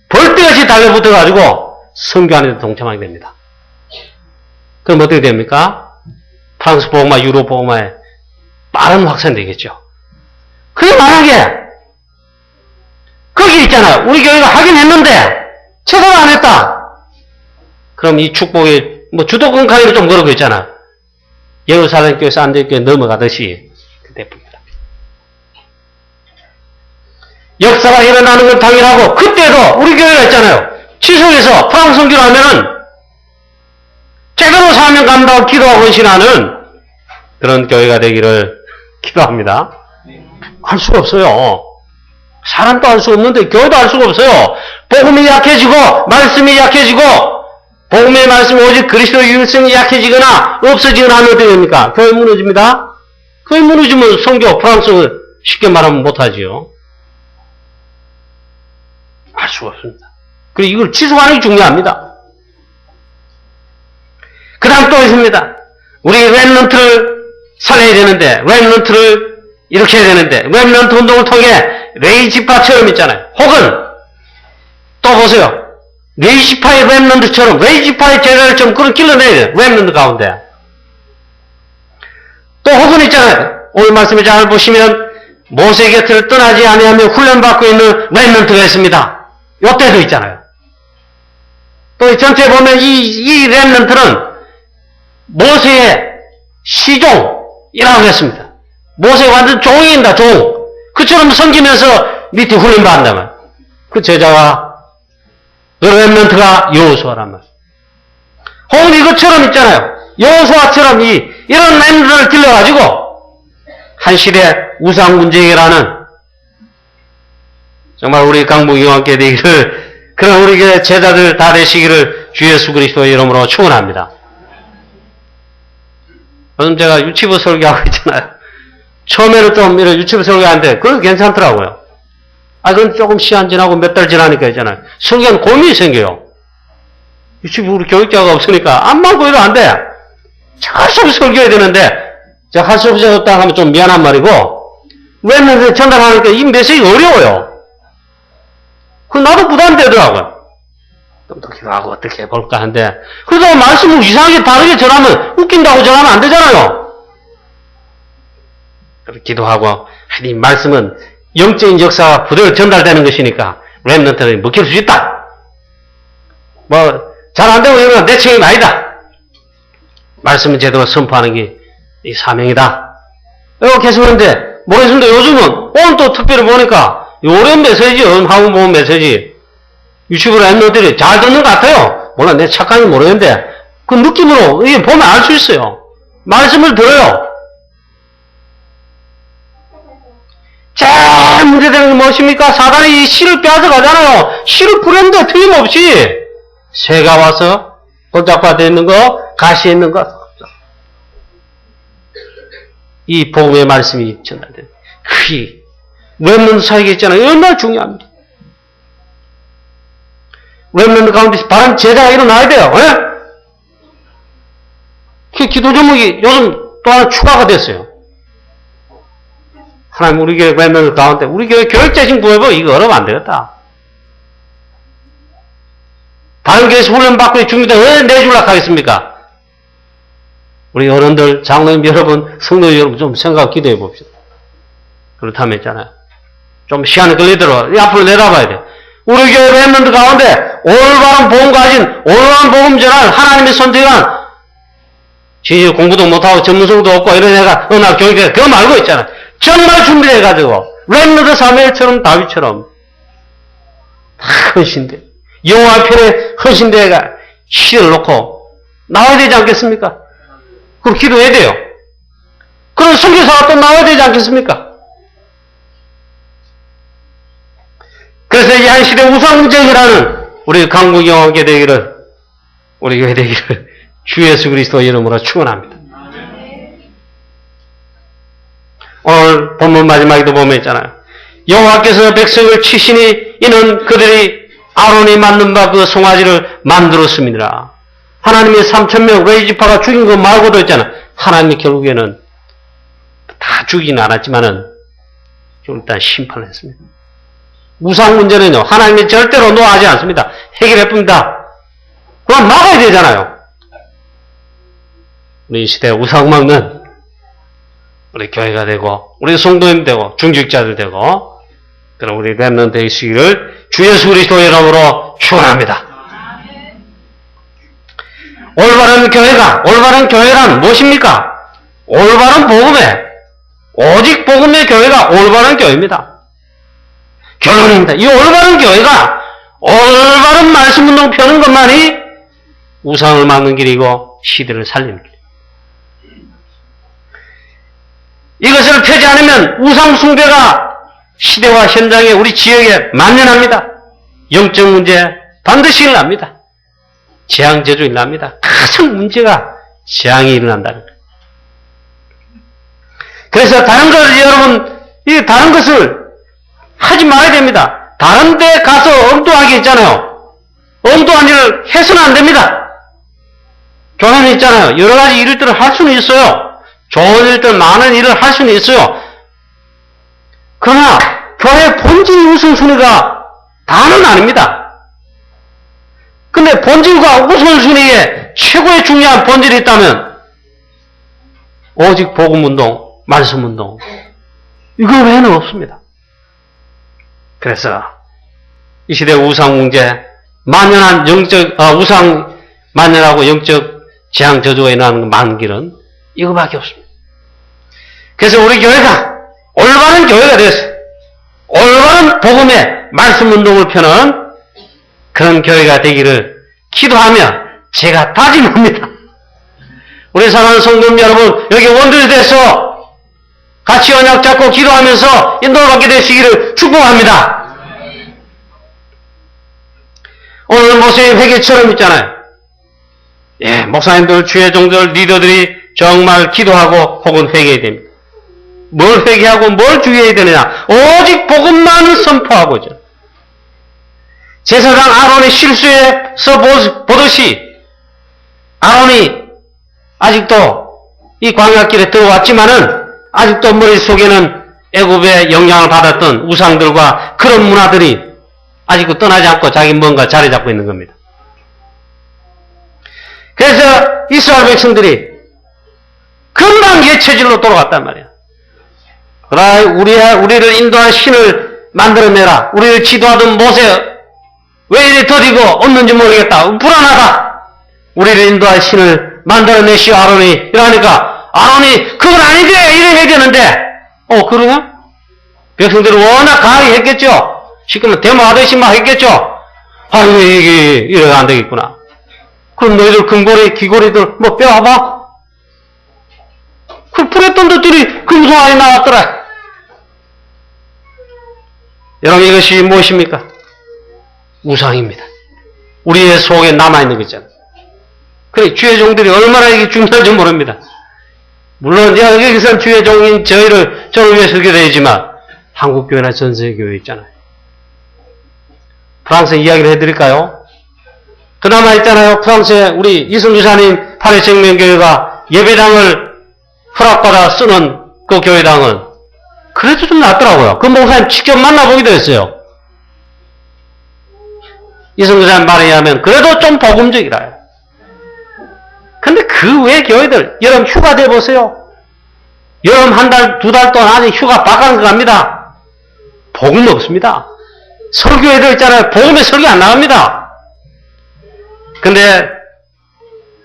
벌떼같이 달려붙어가지고 선교 안에도 동참하게 됩니다. 그럼 어떻게 됩니까? 프랑스 복음화, 유럽 복음화에 빠른 확산되겠죠. 그게 만약에 거기 있잖아요. 우리 교회가 하긴 했는데 최소한 안 했다. 그럼 이 축복의 주도권 가기로 좀 그러고 있잖아. 예루살렘 교회, 산데 교회 넘어가듯이 그때입니다. 역사가 일어나는 건 당연하고 그때도 우리 교회가 있잖아요. 지속해서 프랑스 선교를 하면은 제대로 사명 감당하고 기도하고 헌신하는 그런 교회가 되기를 기도합니다. 할 수가 없어요. 사람도 할 수 없는데 교회도 할 수가 없어요. 복음이 약해지고 말씀이 약해지고 복음의 말씀이 오직 그리스도의 유일성이 약해지거나 없어지거나 하면 어떻게 됩니까? 교회 무너집니다. 교회 무너지면 선교 프랑스를 쉽게 말하면 못하지요. 할 수가 없습니다. 그리고 이걸 지속하는 게 중요합니다. 그 다음 또 있습니다. 우리 렘넌트를 살려야 되는데 렘넌트를 이렇게 해야 되는데 렘넌트 운동을 통해 레이지파처럼 있잖아요. 혹은 또 보세요. 레이지파의 렘넌트처럼 레이지파의 제자들처럼 그런 길러내야 돼요. 렘넌트 가운데. 또 혹은 있잖아요. 오늘 말씀을 잘 보시면 모세 곁을 떠나지 아니하며 훈련받고 있는 렘넌트가 있습니다. 요때도 있잖아요. 또 전체 보면 이 렘넌트는 모세의 시종이라고 했습니다. 모세가 완전 종이다, 종. 그처럼 섬기면서 밑에 훈련받는다면. 그 제자가, 그 렘넌트가 여호수아란 말이에요. 혹은 이것처럼 있잖아요. 여호수아처럼 이런 렘넌트를 길러가지고, 한 시대 우상 문제라는 정말 우리 강북이왕께 되기를, 그런 우리 제자들 다 되시기를 주 예수 그리스도의 이름으로 축원합니다. 요즘 제가 유치부 설교하고 있잖아요. 처음에는 좀 이런 유치부 설교하는데 그건 괜찮더라고요. 그건 조금 시간 지나고 몇 달 지나니까 있잖아요. 설교하는 고민이 생겨요. 유치부 우리 교육자가 없으니까 암만 보여도 안 돼. 계속 설교해야 되는데 제가 할 수 없었다 하면 좀 미안한 말이고 왜 전달하니까 이 메시지 어려워요. 그 나도 부담되더라고요. 좀 더 기도하고 어떻게 해볼까 하는데 그래도 말씀을 이상하게 다르게 전하면 웃긴다고 전하면 안 되잖아요. 기도하고 이 말씀은 영적인 역사가 그대로 전달되는 것이니까 렘넌트는 먹힐 수 있다. 잘 안 되고 이러면 내 책임 아니다. 말씀을 제대로 선포하는 게 이 사명이다. 이거 계속 하는데 모르겠습니다. 요즘은 오늘 또 특별히 보니까 어려운 메시지, 한국 보면 메시지 유튜브로 렘넌트들이 잘 듣는 것 같아요. 몰라, 내 착각이 모르겠는데 그 느낌으로 이게 보면 알 수 있어요. 말씀을 들어요. 제일 문제되는 게 무엇입니까? 사단이 이 씨를 빼앗아 가잖아요. 씨를 뿌렸는데 틀림없이 새가 와서 돌짝밭에 있는 거, 가시에 있는 거, 이 복음의 말씀이 전달돼요. 그게 렘넌트 사역이 있잖아요. 얼마나 중요합니다. 렘넌트 가운데 바른 제자가 일어나야 돼요. 그 기도 제목이 요즘 또 하나 추가가 됐어요. 하나님 우리 교회 렘넌트 가운데 우리 교회 교육자신 구해보 이거 어려우면 안 되겠다. 다른 교회에서 훈련받고 줍니다. 왜 내주려고 하겠습니까? 우리 어른들, 장로님 여러분, 성도 여러분 좀 생각 기도해 봅시다. 그렇다면 있잖아요. 좀 시간이 걸리더라도 앞으로 내다봐야 돼. 우리 교회 렘넌트 가운데 올바른 복음 가진 올바른 복음 전할 하나님의 선택한 진실 공부도 못하고 전문성도 없고 이런 애가 나 교육에 그거 말고 있잖아. 정말 준비해가지고 렘넌트 사무엘처럼 다윗처럼 다 헌신돼. 여호와 편에 헌신돼 애가 시를 놓고 나와야 되지 않겠습니까? 그럼 기도해야 돼요. 그런 선교사가 또 나와야 되지 않겠습니까? 그래서 이 한 시대 우상쟁이라는 우리 강국이 오게 되기를 우리 교회 되기를 주 예수 그리스도 이름으로 축원합니다. 오늘 본문 마지막에도 보면 있잖아요. 여호와께서 백성을 치시니 이는 그들이 아론이 만든 바 그 송아지를 만들었습니다. 하나님의 3,000명 레이지파가 죽인 것 말고도 있잖아. 하나님이 결국에는 다 죽이진 않았지만은 일단 심판을 했습니다. 우상 문제는요, 하나님이 절대로 노하지 않습니다. 해결해 봅니다. 그럼 막아야 되잖아요. 우리 이 시대에 우상 막는 우리 교회가 되고, 우리 성도님 되고, 중직자들 되고, 그럼 우리 랩런트 되시기를 주 예수 그리스도의 이름으로 축원합니다. 올바른 교회란 무엇입니까? 올바른 복음에, 오직 복음의 교회가 올바른 교회입니다. 결론입니다. 이 올바른 교회가 올바른 말씀 운동 펴는 것만이 우상을 막는 길이고 시대를 살리는 길이에요. 이것을 펴지 않으면 우상 숭배가 시대와 현장에 우리 지역에 만연합니다. 영적 문제 반드시 일어납니다. 재앙 저주 일어납니다. 가장 문제가 재앙이 일어난다는 거예요. 그래서 다른 것을 여러분, 다른 것을 하지 말아야 됩니다. 다른 데 가서 엉뚱하게 있잖아요. 엉뚱한 일을 해서는 안 됩니다. 교회는 있잖아요. 여러 가지 일들을 할 수는 있어요. 좋은 일들, 많은 일을 할 수는 있어요. 그러나 교회 본질 우선순위가 다는 아닙니다. 근데 본질과 우선순위에 최고의 중요한 본질이 있다면 오직 복음운동, 말씀운동 이거 외에는 없습니다. 그래서 이 시대 우상 문제, 만연한 우상 만연하고 영적 재앙 저주가 일어나는 많은 길은 이거밖에 없습니다. 그래서 우리 교회가 올바른 교회가 되었어요. 올바른 복음의 말씀 운동을 펴는 그런 교회가 되기를 기도하며 제가 다짐합니다. 우리 사랑하는 성도님 여러분, 여기 원들이 돼서 같이 언약 잡고 기도하면서 인도를 받게 되시기를 축복합니다. 오늘 모세의 회개처럼 있잖아요. 예, 목사님들, 주의 종들, 리더들이 정말 기도하고 혹은 회개해야 됩니다. 뭘 회개하고 뭘 주의해야 되느냐? 오직 복음만 선포하고죠. 제사장 아론의 실수에서 보듯이 아론이 아직도 이 광야길에 들어왔지만은 아직도 머릿속에는 애굽의 영향을 받았던 우상들과 그런 문화들이 아직도 떠나지 않고 자기 뭔가 자리 잡고 있는 겁니다. 그래서 이스라엘 백성들이 금방 예체질로 돌아갔단 말이야. 그래, 우리를 인도한 신을 만들어내라. 우리를 지도하던 모세 왜 이리 더디고 없는지 모르겠다. 불안하다. 우리를 인도할 신을 만들어내시오 아론이 이러니까 아론이 그건 아닌데 이래 해야 되는데 그러냐? 백성들은 워낙 강하게 했겠죠. 시끄러면 데모하듯이 막 했겠죠. 아이고 이게 이래가 안 되겠구나. 그럼 너희들 금고리 귀고리들 뭐 빼와봐. 그 풀했던 것들이 금속 안에 나왔더라. 여러분 이것이 무엇입니까? 우상입니다. 우리의 속에 남아있는 거잖아요. 그래, 주의 종들이 얼마나 이게 중요한지 모릅니다. 물론, 여기서 주의 종인 저를 위해 설교되지만, 한국교회나 전세교회 있잖아요. 프랑스 이야기를 해드릴까요? 그나마 있잖아요. 프랑스에 우리 이승주사님 파리생명교회가 예배당을 허락받아 쓰는 그 교회당은 그래도 좀 낫더라고요. 그 목사님 직접 만나보기도 했어요. 이승주사님 말에 의하면 그래도 좀 복음적이라요. 근데 그 외 교회들, 여러분 휴가 돼보세요. 여러분 한 달, 두 달 동안 아직 휴가 바깥 갑니다. 복음 없습니다. 설교회들 있잖아요. 복음에 설교 안 나갑니다. 근데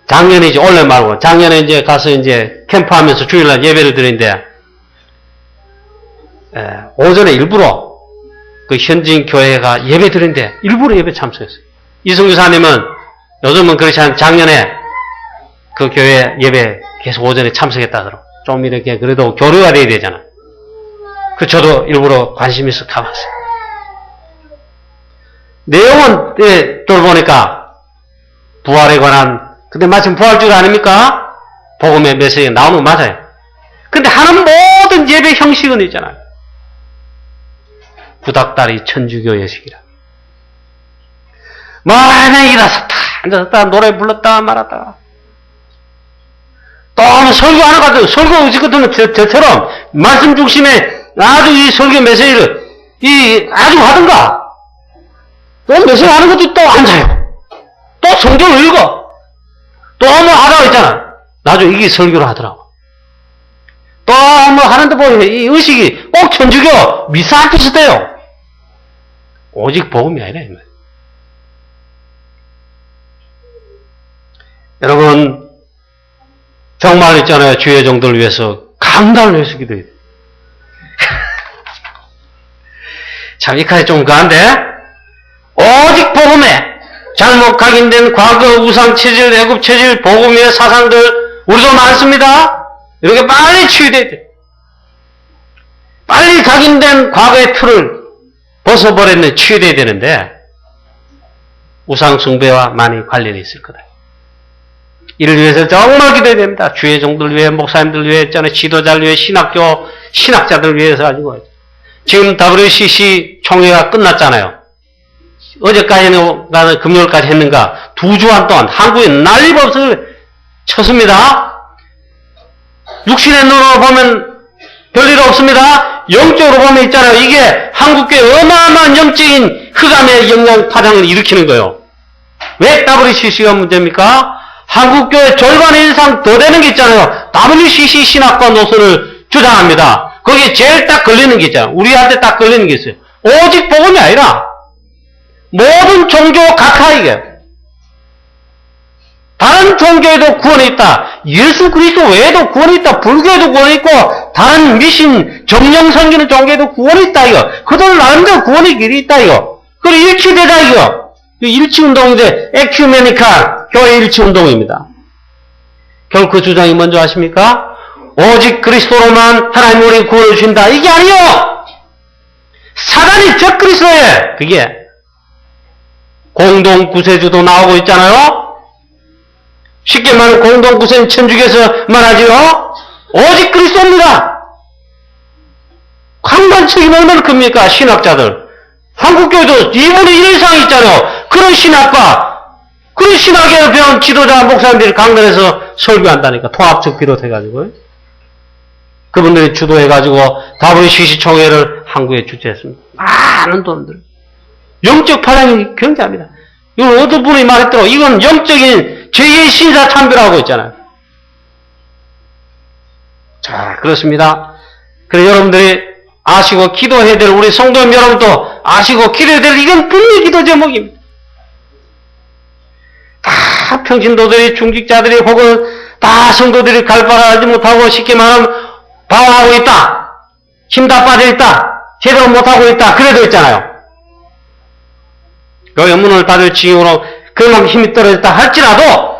작년이지, 올해 말고, 작년에 이제 가서 이제 캠프하면서 주일날 예배를 드리는데, 오전에 일부러 그 현지인 교회가 예배 드리는데, 일부러 예배 참석했어요. 이승주사님은 요즘은 그렇지 않은 작년에 그 교회 예배 계속 오전에 참석했다 그러고, 좀 이렇게 그래도 교류가 돼야 되잖아. 그 저도 일부러 관심 있어 가봤어요. 내용은 돌보니까 부활에 관한, 근데 마침 부활주가 아닙니까? 복음의 메시지가 나오는 거 맞아요. 근데 하는 모든 예배 형식은 있잖아요. 구닥다리 천주교 예식이라. 만약에 일어섰다, 앉았다, 노래 불렀다 말았다. 또 설교하는 것 같아요. 설교 어쨌든 저처럼 말씀 중심에 아주 이 설교 메시지를 아주 하든가. 또 메시지 하는 것도 또 앉아요. 또 성경을 읽어. 또 뭐 하다가 있잖아. 나중에 이게 설교를 하더라고. 또 뭐 하는데 보면 이 의식이 꼭 천주교 미사 비슷해요. 오직 복음이 아니라 이 말이에요. 여러분 정말 있잖아요. 주의 종들을 위해서 강단을 해서 기도해야 돼요. 참 이 칸이 좀 그한데 오직 복음에 잘못 각인된 과거 우상체질, 애굽체질, 복음의 사상들 우리도 많습니다. 이렇게 빨리 치유돼야 돼. 빨리 각인된 과거의 틀을 벗어버렸는데 치유돼야 되는데 우상 숭배와 많이 관련이 있을 거다. 이를 위해서 정말 기도해야 됩니다. 주의 종들 위해, 목사님들 위해, 있잖아요. 지도자를 위해, 신학자들 위해서 가지고 지금 WCC 총회가 끝났잖아요. 어제까지는 나는 금요일까지 했는가 2주간 동안 한국에 난리법석을 쳤습니다. 육신의 눈으로 보면 별일 없습니다. 영적으로 보면 있잖아요. 이게 한국교회 어마어마한 영적인 흑암의 영향 파장을 일으키는 거예요. 왜 WCC가 문제입니까? 한국교회 절반 이상 더 되는 게 있잖아요. WCC 신학과 노선을 주장합니다. 거기에 제일 딱 걸리는 게 있잖아요. 우리한테 딱 걸리는 게 있어요. 오직 복음이 아니라 모든 종교 각하에게 다른 종교에도 구원이 있다. 예수 그리스도 외에도 구원이 있다. 불교에도 구원이 있고 다른 미신 정령 섬기는 종교에도 구원이 있다. 이거 그들 나름대로 구원의 길이 있다. 이거 그리고 일치되다. 이거 일치운동인데 에큐메니칼 교회 일치운동입니다. 결국 그 주장이 뭔지 아십니까? 오직 그리스도로만 하나님 우리 구원을 주신다. 이게 아니요. 사단이 적그리스도에 그게 공동구세주도 나오고 있잖아요. 쉽게 말하면 공동구세는 천주교에서 말하지요. 오직 그리스도입니다. 강단 책임 얼마나 큽니까? 신학자들. 한국교회도 2분의 1 이상 있잖아요. 그런 신학과 그런 신학에 배운 지도자 목사님들이 강단에서 설교한다니까. 통합적 비롯해가지고 그분들이 주도해가지고 WCC 총회를 한국에 주최했습니다. 많은 돈들. 영적 파장이 굉장합니다. 이건 어떤 분이 말했더라고. 이건 영적인 제2의 신사 참배라고 있잖아요. 자, 그렇습니다. 그래서 여러분들이 아시고 기도해야 될 우리 성도님 여러분도 아시고 기도해야 될 이건 분명히 기도 제목입니다. 다 평신도들이 중직자들이 혹은 다 성도들이 갈 바를 알지 못하고 쉽게 말하면 방황하고 있다. 힘 다 빠져 있다. 제대로 못하고 있다. 그래도 있잖아요. 그 영문을 받을 징후로 그만큼 힘이 떨어졌다 할지라도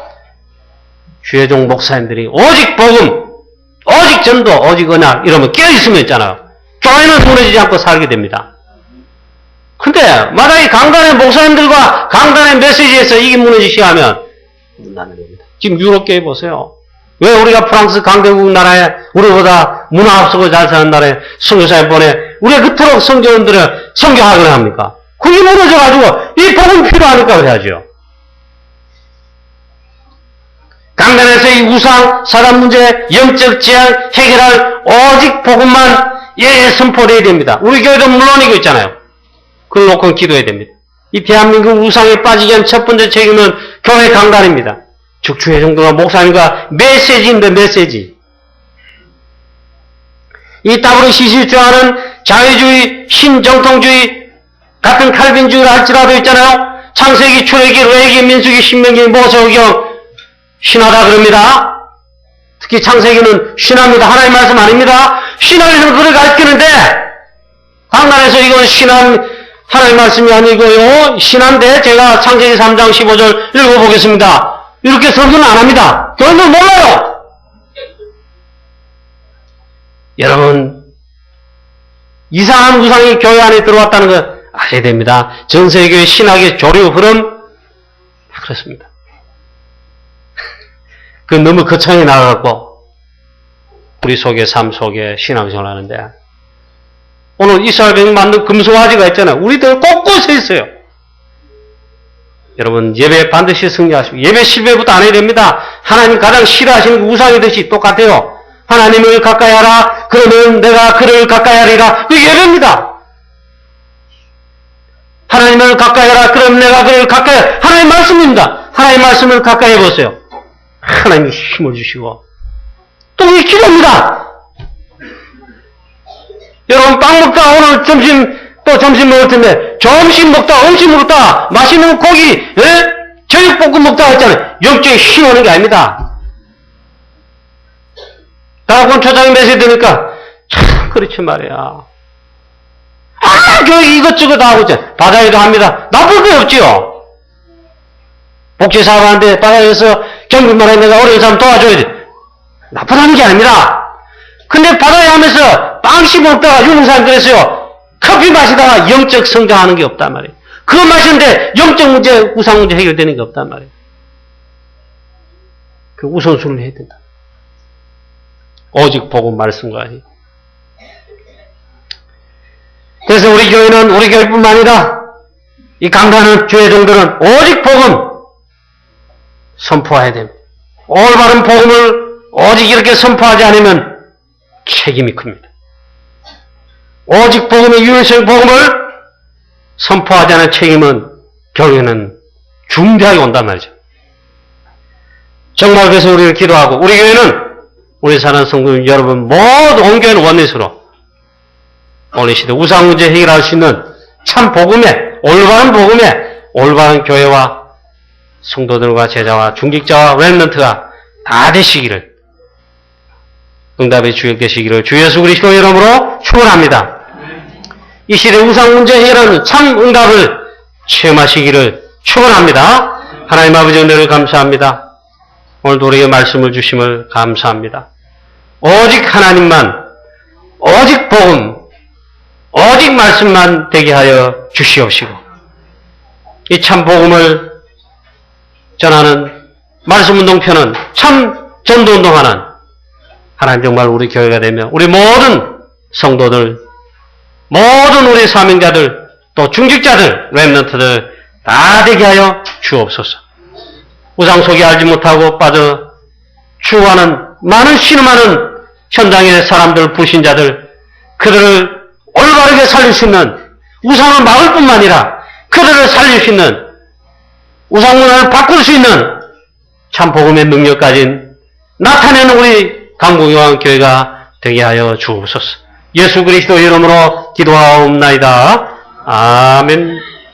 주의 종 목사님들이 오직 복음, 오직 전도, 오직 언약 이러면 깨어있으면 있잖아요. 교회는 무너지지 않고 살게 됩니다. 근데 만약에 강단의 목사님들과 강단의 메시지에서 이게 무너지시 하면 나는 됩니다. 지금 유럽교회 보세요. 왜 우리가 프랑스 강대국 나라에 우리보다 문화 합숙을 잘 사는 나라에 선교사님 보내 우리가 그토록 성교원들을 선교하거나 합니까? 그게 무너져가지고 이 복음 필요하니까 그래야죠. 강단에서 이 우상, 사단 문제, 영적 제한 해결할 오직 복음만 선포되어야 됩니다. 우리 교회도 물론이고 있잖아요. 그걸 놓고 기도해야 됩니다. 이 대한민국 우상에 빠지기 위한 첫 번째 책임은 교회 강단입니다. 즉 주의 종들과 목사님과 메시지인데 메시지. 이 WCC 주장하는 자유주의, 신정통주의 같은 칼빈주의를 할지라도 있잖아요. 창세기, 출애기, 레위기, 민수기, 신명기, 모세오경 신하다 그럽니다. 특히 창세기는 신합니다. 하나님의 말씀 아닙니다. 신학에서는 그걸 가르치는데 강단에서 이건 신한 하나님의 말씀이 아니고요. 신한데 제가 창세기 3장 15절 읽어보겠습니다. 이렇게 설교는 안 합니다. 교회는 몰라요. 여러분 이상한 우상이 교회 안에 들어왔다는 거 알아야 됩니다. 전 세계의 신학의 조류 흐름 다 그렇습니다. 그 너무 거창히 나가갖고 우리 속에 삶 속에 신앙생활 하는데 오늘 이스라엘 백성 만든 금송아지가 있잖아요. 우리들 곳곳에 있어요. 여러분 예배 반드시 승리하시고 예배 실패부터 안 해야 됩니다. 하나님 가장 싫어하시는 게 우상이듯이 똑같아요. 하나님을 가까이 하라. 그러면 내가 그를 가까이 하리라. 그 예배입니다. 하나님을 가까이 하라. 그러면 내가 그를 가까이 하라. 하나님 말씀입니다. 하나님 말씀을 가까이 해보세요. 하나님이 힘을 주시고 또 이 기도입니다. 여러분 빵 먹다 오늘 점심 먹을 텐데 점심 먹다 음식 먹다 맛있는 고기 저녁볶음 먹다 했잖아요. 영적인 힘 오는 게 아닙니다. 다음 초장이 매셔야 되니까 참 그렇지 말이야. 교회 이것저것 다 하고 있잖아요. 바다에도 합니다. 나쁠 게 없지요. 복지사업 하는데 바다에서 경비만 해 내가 어려운 사람 도와줘야 돼. 나쁘다는 게 아니라 근데 바다에 하면서 빵 씹어먹다가 죽는 사람 그랬어요. 커피 마시다가 영적 성장하는 게 없단 말이에요. 그거 마시는데 영적 문제, 우상 문제 해결되는 게 없단 말이에요. 그 우선순위를 해야 된다. 오직 복음 말씀과 아니. 그래서 우리 교회는 우리 교회뿐만 아니라 이 강단한 교회 정도는 오직 복음 선포해야 됩니다. 올바른 복음을 오직 이렇게 선포하지 않으면 책임이 큽니다. 오직 복음의 유일성 복음을 선포하지 않은 책임은 교회는 중대하게 온단 말이죠. 정말 그래서 우리를 기도하고 우리 교회는 우리 사는 성도 여러분 모두 온 교회는 원리스로 오늘 시대 우상 문제 해결할 수 있는 참 복음의 올바른 교회와 성도들과 제자와 중직자와 렘넌트가 다 되시기를 응답의 주역 되시기를 주 예수 그리스도 이름으로 축원합니다. 이 시대 우상 문제 해결하는 참 응답을 체험하시기를 축원합니다. 하나님 아버지 은혜를 감사합니다. 오늘도 우리에게 말씀을 주심을 감사합니다. 오직 하나님만, 오직 복음, 오직 말씀만 되게 하여 주시옵시고 이 참 복음을 전하는 말씀운동편은 참 전도운동하는 하나님 정말 우리 교회가 되며 우리 모든 성도들, 모든 우리 사명자들, 또 중직자들, 렘넌트들 다 되게 하여 주옵소서. 우상 속에 알지 못하고 빠져 추구하는 많은 신음하는 현장의 사람들, 불신자들, 그들을 올바르게 살릴 수 있는 우상을 막을 뿐만 아니라 그들을 살릴 수 있는 우상문화를 바꿀 수 있는 참 복음의 능력 가진 나타내는 우리 강북요한교회가 되게 하여 주옵소서. 예수 그리스도 이름으로 기도하옵나이다. 아멘.